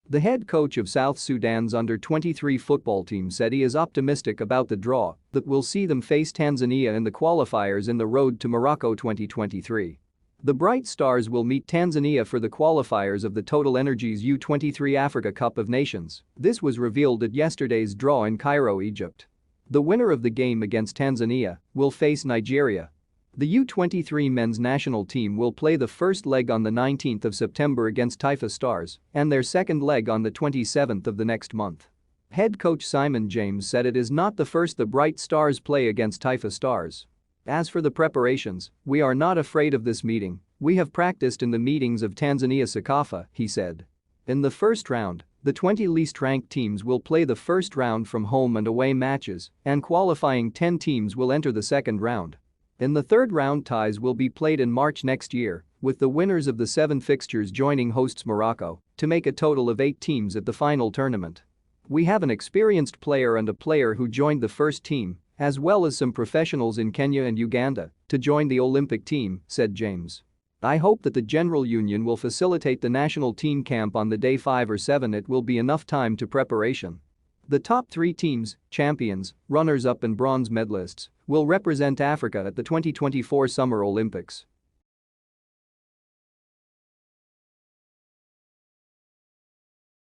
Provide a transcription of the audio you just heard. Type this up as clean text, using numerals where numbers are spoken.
The head coach of South Sudan's under-23 football team said he is optimistic about the draw that will see them face Tanzania in the qualifiers in the Road to Morocco 2023. The Bright Stars will meet Tanzania for the qualifiers of the Total Energies U23 Africa Cup of Nations. This was revealed at yesterday's draw in Cairo, Egypt. The winner of the game against Tanzania will face Nigeria. The U23 men's national team will play the first leg on the 19th of September against Taifa Stars and their second leg on the 27th of the next month. Head coach Simon James said it is not the first the Bright Stars play against Taifa Stars. As for the preparations, we are not afraid of this meeting, we have practiced in the meetings of Tanzania Sekafa, he said. In the first round, the 20 least-ranked teams will play the first round from home and away matches, and qualifying 10 teams will enter the second round. In the third round, ties will be played in March next year, with the winners of the 7 fixtures joining hosts Morocco to make a total of 8 teams at the final tournament. We have an experienced player and a player who joined the first team, as well as some professionals in Kenya and Uganda, to join the Olympic team, said James. I hope that the General Union will facilitate the national team camp on the day 5 or 7. It will be enough time to preparation. The top 3 teams, champions, runners-up and bronze medalists, will represent Africa at the 2024 Summer Olympics.